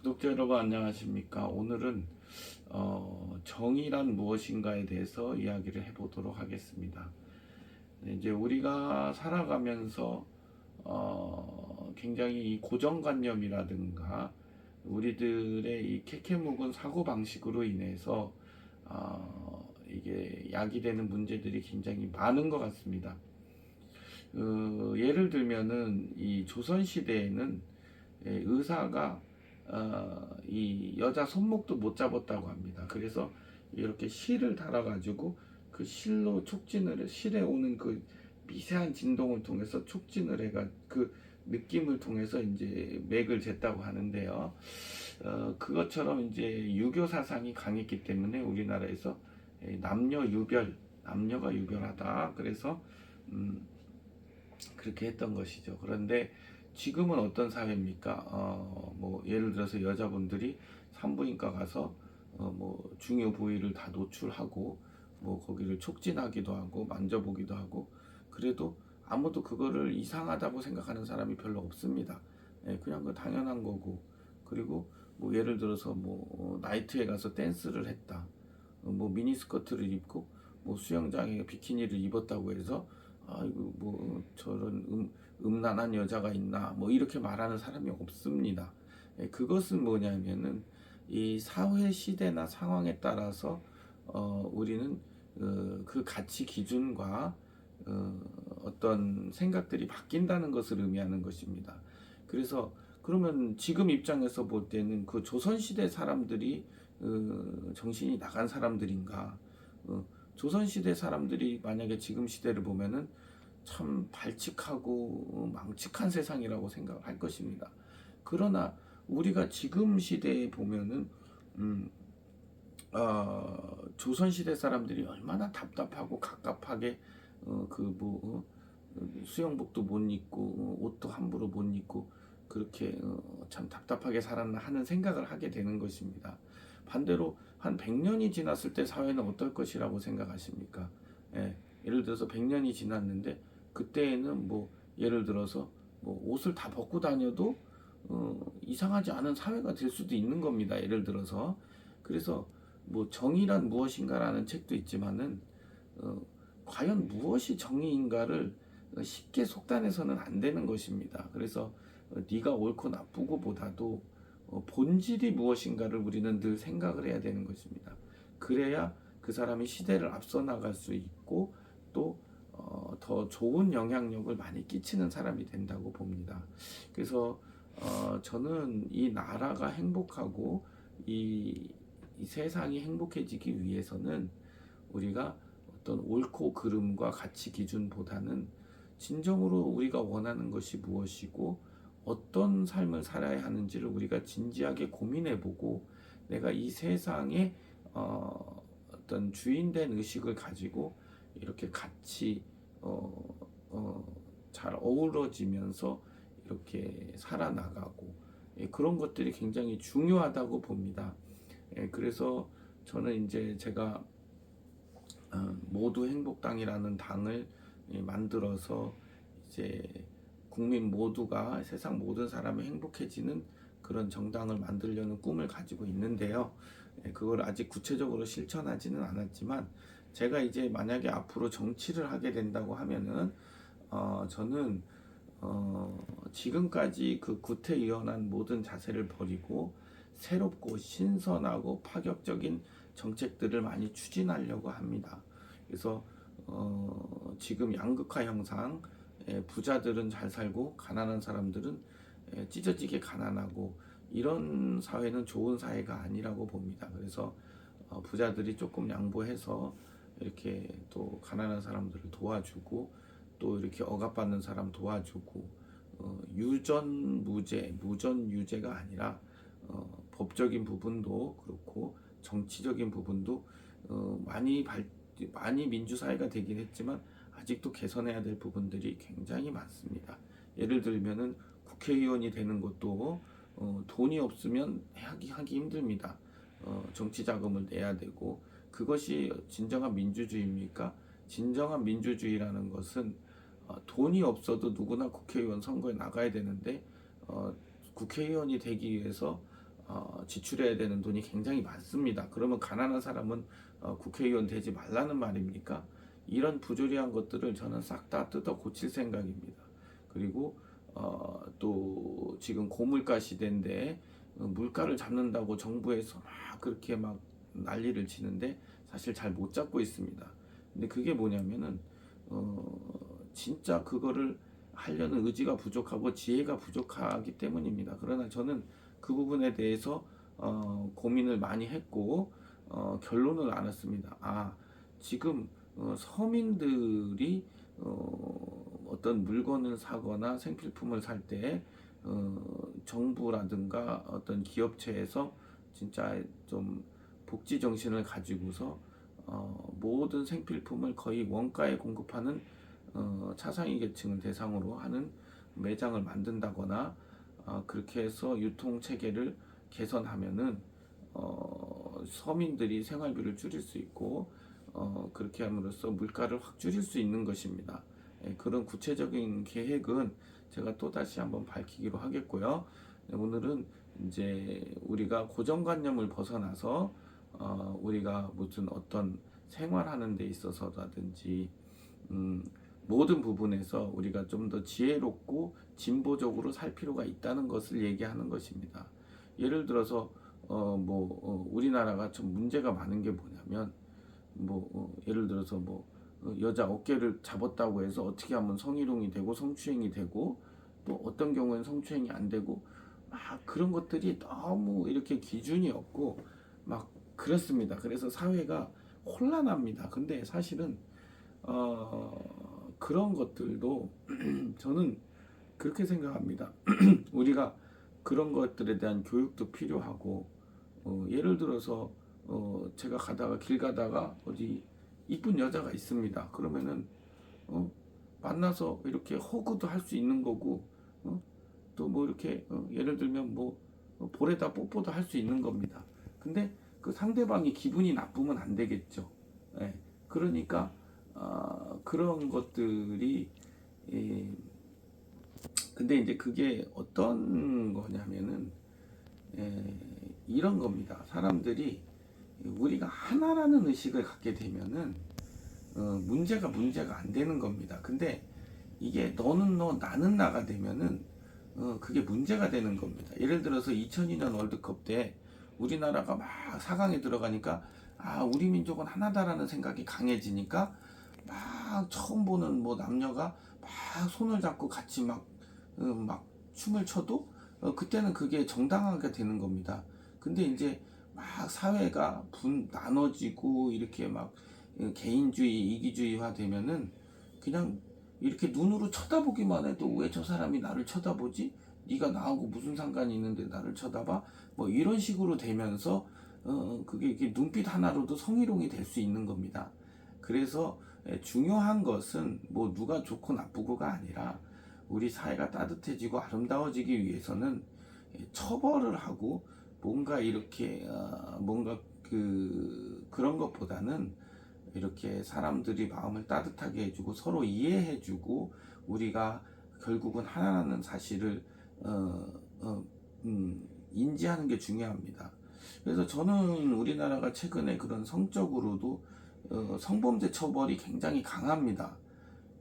구독자 여러분 안녕하십니까? 오늘은 정의란 무엇인가에 대해서 이야기를 해보도록 하겠습니다. 네, 이제 우리가 살아가면서 굉장히 이 고정관념이라든가 우리들의 이 캐캐묵은 사고방식으로 인해서 이게 야기되는 문제들이 굉장히 많은 것 같습니다. 예를 들면은 이 조선시대에는 의사가 이 여자 손목도 못 잡았다고 합니다. 그래서 이렇게 실을 달아가지고 그 실로 실에 오는 그 미세한 진동을 통해서 촉진을 해가 그 느낌을 통해서 이제 맥을 쟀다고 하는데요. 그것처럼 이제 유교 사상이 강했기 때문에 우리나라에서 남녀가 유별하다. 그래서 음, 그렇게 했던 것이죠. 그런데 지금은 어떤 사회입니까? 뭐 예를 들어서 여자분들이 산부인과 가서 뭐 중요 부위를 다 노출하고 뭐 거기를 촉진하기도 하고 만져보기도 하고 그래도 아무도 그거를 이상하다고 생각하는 사람이 별로 없습니다. 예, 그냥 그 당연한 거고 그리고 뭐 예를 들어서 뭐 나이트에 가서 댄스를 했다. 뭐 미니스커트를 입고 뭐 수영장에 비키니를 입었다고 해서 아이고 뭐 저런 음란한 여자가 있나 뭐 이렇게 말하는 사람이 없습니다. 예, 그것은 뭐냐면은 이 사회 시대나 상황에 따라서 우리는 그 가치 기준과 어떤 생각들이 바뀐다는 것을 의미하는 것입니다. 그래서 그러면 지금 입장에서 볼 때는 그 조선시대 사람들이 정신이 나간 사람들인가? 조선시대 사람들이 만약에 지금 시대를 보면은 참 발칙하고 망측한 세상이라고 생각할 것입니다. 그러나 우리가 지금 시대에 보면은 음, 조선시대 사람들이 얼마나 답답하고 갑갑하게 수영복도 못 입고 옷도 함부로 못 입고 그렇게 참 답답하게 살았나 하는 생각을 하게 되는 것입니다. 반대로 한 100년이 지났을 때 사회는 어떨 것이라고 생각하십니까? 예, 예를 들어서 100년이 지났는데 그때에는 뭐 예를 들어서 뭐 옷을 다 벗고 다녀도 이상하지 않은 사회가 될 수도 있는 겁니다. 예를 들어서 그래서 뭐 정의란 무엇인가라는 책도 있지만은 어, 과연 무엇이 정의인가를 쉽게 속단해서는 안 되는 것입니다. 그래서 네가 옳고 나쁘고 보다도 본질이 무엇인가를 우리는 늘 생각을 해야 되는 것입니다. 그래야 그 사람이 시대를 앞서 나갈 수 있고 또 더 좋은 영향력을 많이 끼치는 사람이 된다고 봅니다. 그래서 저는 이 나라가 행복하고 이, 이 세상이 행복해지기 위해서는 우리가 어떤 옳고 그름과 가치 기준보다는 진정으로 우리가 원하는 것이 무엇이고 어떤 삶을 살아야 하는지를 우리가 진지하게 고민해보고 내가 이 세상에 어떤 주인된 의식을 가지고 이렇게 같이 잘 어우러지면서 이렇게 살아나가고 그런 것들이 굉장히 중요하다고 봅니다. 그래서 저는 이제 제가 모두 행복당이라는 당을 만들어서 이제 국민 모두가 세상 모든 사람이 행복해지는 그런 정당을 만들려는 꿈을 가지고 있는데요. 그걸 아직 구체적으로 실천하지는 않았지만 제가 이제 만약에 앞으로 정치를 하게 된다고 하면은 저는 지금까지 그 구태의연한 모든 자세를 버리고 새롭고 신선하고 파격적인 정책들을 많이 추진하려고 합니다. 그래서 지금 양극화 형상, 부자들은 잘 살고 가난한 사람들은 찢어지게 가난하고 이런 사회는 좋은 사회가 아니라고 봅니다. 그래서 부자들이 조금 양보해서 이렇게 또 가난한 사람들을 도와주고 또 이렇게 억압받는 사람 도와주고 유전무죄, 무전유죄가 아니라 법적인 부분도 그렇고 정치적인 부분도 많이 민주사회가 되긴 했지만 아직도 개선해야 될 부분들이 굉장히 많습니다. 예를 들면은 국회의원이 되는 것도 돈이 없으면 하기 힘듭니다. 정치 자금을 내야 되고 그것이 진정한 민주주의입니까? 진정한 민주주의라는 것은 돈이 없어도 누구나 국회의원 선거에 나가야 되는데 국회의원이 되기 위해서 지출해야 되는 돈이 굉장히 많습니다. 그러면 가난한 사람은 국회의원 되지 말라는 말입니까? 이런 부조리한 것들을 저는 싹 다 뜯어 고칠 생각입니다. 그리고 또 지금 고물가 시대인데 물가를 잡는다고 정부에서 막 그렇게 막 난리를 치는데 사실 잘 못 잡고 있습니다. 근데 그게 뭐냐면은 진짜 그거를 하려는 의지가 부족하고 지혜가 부족하기 때문입니다. 그러나 저는 그 부분에 대해서 고민을 많이 했고 결론을 알았습니다. 지금 서민들이 어떤 물건을 사거나 생필품을 살 때 정부라든가 어떤 기업체에서 진짜 좀 복지 정신을 가지고서 모든 생필품을 거의 원가에 공급하는 차상위 계층을 대상으로 하는 매장을 만든다거나 그렇게 해서 유통 체계를 개선하면은 서민들이 생활비를 줄일 수 있고 그렇게 함으로써 물가를 확 줄일 수 있는 것입니다. 그런 구체적인 계획은 제가 또 다시 한번 밝히기로 하겠고요. 오늘은 이제 우리가 고정관념을 벗어나서 우리가 무슨 어떤 생활하는 데 있어서라든지 모든 부분에서 우리가 좀 더 지혜롭고 진보적으로 살 필요가 있다는 것을 얘기하는 것입니다. 예를 들어서 우리나라가 좀 문제가 많은 게 뭐냐면 예를 들어서 여자 어깨를 잡았다고 해서 어떻게 하면 성희롱이 되고 성추행이 되고 또 어떤 경우에는 성추행이 안 되고 막 그런 것들이 너무 이렇게 기준이 없고 막 그렇습니다. 그래서 사회가 혼란합니다. 근데 사실은 그런 것들도 저는 그렇게 생각합니다. 우리가 그런 것들에 대한 교육도 필요하고 예를 들어서 제가 길 가다가 어디 이쁜 여자가 있습니다. 그러면은 만나서 이렇게 허그도 할 수 있는 거고 또 이렇게 예를 들면 볼에다 뽀뽀도 할 수 있는 겁니다. 근데 그 상대방이 기분이 나쁘면 안 되겠죠. 예. 그러니까 그런 것들이 근데 이제 그게 어떤 거냐면은 이런 겁니다. 사람들이 우리가 하나라는 의식을 갖게 되면은 문제가 안 되는 겁니다. 근데 이게 너는 너 나는 나가 되면은 그게 문제가 되는 겁니다. 예를 들어서 2002년 월드컵 때 우리나라가 막 4강에 들어가니까 우리 민족은 하나다라는 생각이 강해지니까 막 처음 보는 남녀가 막 손을 잡고 같이 막 춤을 춰도 그때는 그게 정당하게 되는 겁니다. 근데 이제 막 사회가 나눠지고 이렇게 막 개인주의, 이기주의화 되면은 그냥 이렇게 눈으로 쳐다보기만 해도 왜 저 사람이 나를 쳐다보지? 네가 나하고 무슨 상관이 있는데 나를 쳐다봐? 이런 식으로 되면서 그게 이렇게 눈빛 하나로도 성희롱이 될 수 있는 겁니다. 그래서 중요한 것은 누가 좋고 나쁘고가 아니라 우리 사회가 따뜻해지고 아름다워지기 위해서는 처벌을 하고 뭔가 이렇게 그런 것보다는 이렇게 사람들이 마음을 따뜻하게 해주고 서로 이해해주고 우리가 결국은 하나라는 사실을 인지하는 게 중요합니다. 그래서 저는 우리나라가 최근에 그런 성적으로도 성범죄 처벌이 굉장히 강합니다.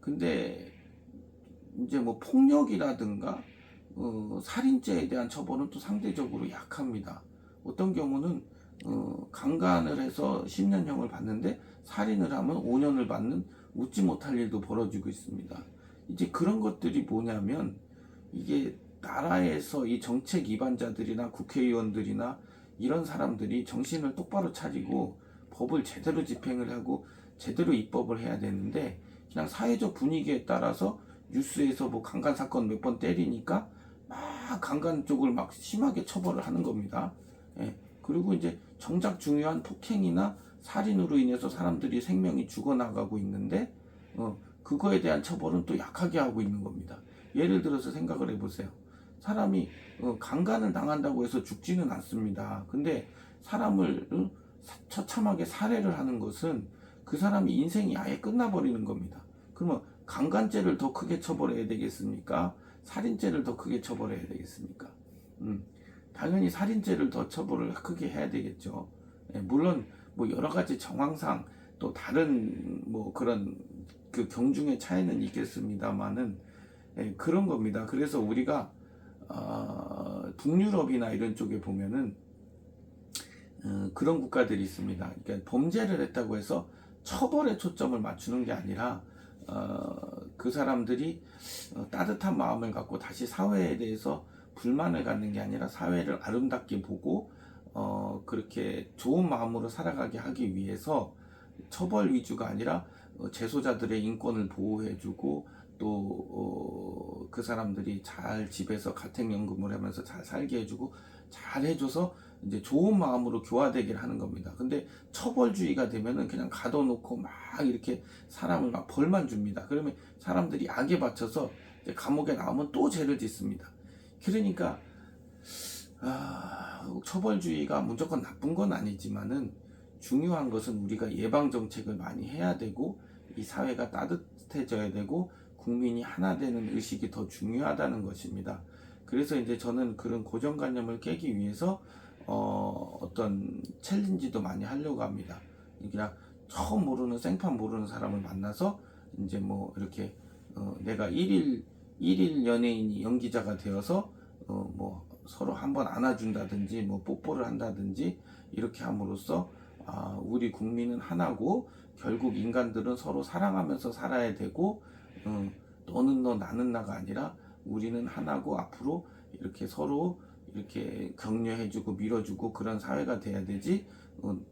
근데 이제 폭력이라든가 살인죄에 대한 처벌은 또 상대적으로 약합니다. 어떤 경우는 강간을 해서 10년형을 받는데 살인을 하면 5년을 받는 웃지 못할 일도 벌어지고 있습니다. 이제 그런 것들이 뭐냐면 이게 나라에서 이 정책 위반자들이나 국회의원들이나 이런 사람들이 정신을 똑바로 차리고 법을 제대로 집행을 하고 제대로 입법을 해야 되는데 그냥 사회적 분위기에 따라서 뉴스에서 강간 사건 몇 번 때리니까 막 강간 쪽을 막 심하게 처벌을 하는 겁니다. 예. 그리고 이제 정작 중요한 폭행이나 살인으로 인해서 사람들이 생명이 죽어나가고 있는데 그거에 대한 처벌은 또 약하게 하고 있는 겁니다. 예를 들어서 생각을 해보세요. 사람이 강간을 당한다고 해서 죽지는 않습니다. 근데 사람을 처참하게 살해를 하는 것은 그 사람이 인생이 아예 끝나버리는 겁니다. 그러면 강간죄를 더 크게 처벌해야 되겠습니까? 살인죄를 더 크게 처벌해야 되겠습니까? 당연히 살인죄를 더 처벌을 크게 해야 되겠죠. 예, 물론 뭐 여러 가지 정황상 또 다른 뭐 그런 그 경중의 차이는 있겠습니다만은, 예, 그런 겁니다. 그래서 우리가 북유럽이나 이런 쪽에 보면은 그런 국가들이 있습니다. 그러니까 범죄를 했다고 해서 처벌에 초점을 맞추는 게 아니라 그 사람들이 따뜻한 마음을 갖고 다시 사회에 대해서 불만을 갖는 게 아니라 사회를 아름답게 보고 그렇게 좋은 마음으로 살아가게 하기 위해서 처벌 위주가 아니라 재소자들의 인권을 보호해주고 또 그 사람들이 잘 집에서 가택연금을 하면서 잘 살게 해주고 잘 해줘서 이제 좋은 마음으로 교화되기를 하는 겁니다. 근데 처벌주의가 되면은 그냥 가둬놓고 막 이렇게 사람을 막 벌만 줍니다. 그러면 사람들이 악에 받쳐서 이제 감옥에 나오면 또 죄를 짓습니다. 그러니까 처벌주의가 무조건 나쁜 건 아니지만은 중요한 것은 우리가 예방 정책을 많이 해야 되고 이 사회가 따뜻해져야 되고 국민이 하나 되는 의식이 더 중요하다는 것입니다. 그래서 이제 저는 그런 고정관념을 깨기 위해서 어떤 챌린지도 많이 하려고 합니다. 그냥 처음 모르는 생판 모르는 사람을 만나서 이제 뭐 이렇게 내가 일일 연예인이 연기자가 되어서 뭐 서로 한번 안아준다든지 뭐 뽀뽀를 한다든지 이렇게 함으로써 우리 국민은 하나고 결국 인간들은 서로 사랑하면서 살아야 되고 너는 너 나는 나가 아니라 우리는 하나고 앞으로 이렇게 서로 이렇게 격려해주고 밀어주고 그런 사회가 돼야 되지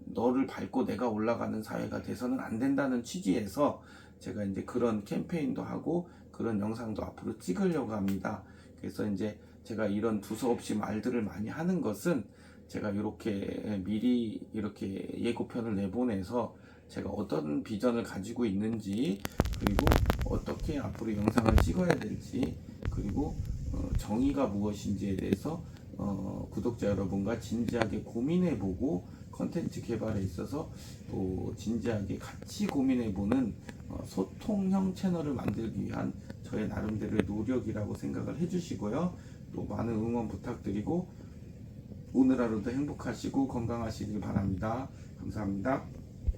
너를 밟고 내가 올라가는 사회가 돼서는 안 된다는 취지에서 제가 이제 그런 캠페인도 하고 그런 영상도 앞으로 찍으려고 합니다. 그래서 이제 제가 이런 두서없이 말들을 많이 하는 것은 제가 이렇게 미리 이렇게 예고편을 내보내서 제가 어떤 비전을 가지고 있는지 그리고 어떻게 앞으로 영상을 찍어야 될지 그리고 정의가 무엇인지에 대해서 구독자 여러분과 진지하게 고민해보고 컨텐츠 개발에 있어서 또 진지하게 같이 고민해보는 소통형 채널을 만들기 위한 저의 나름대로의 노력이라고 생각을 해주시고요. 또 많은 응원 부탁드리고 오늘 하루도 행복하시고 건강하시길 바랍니다. 감사합니다.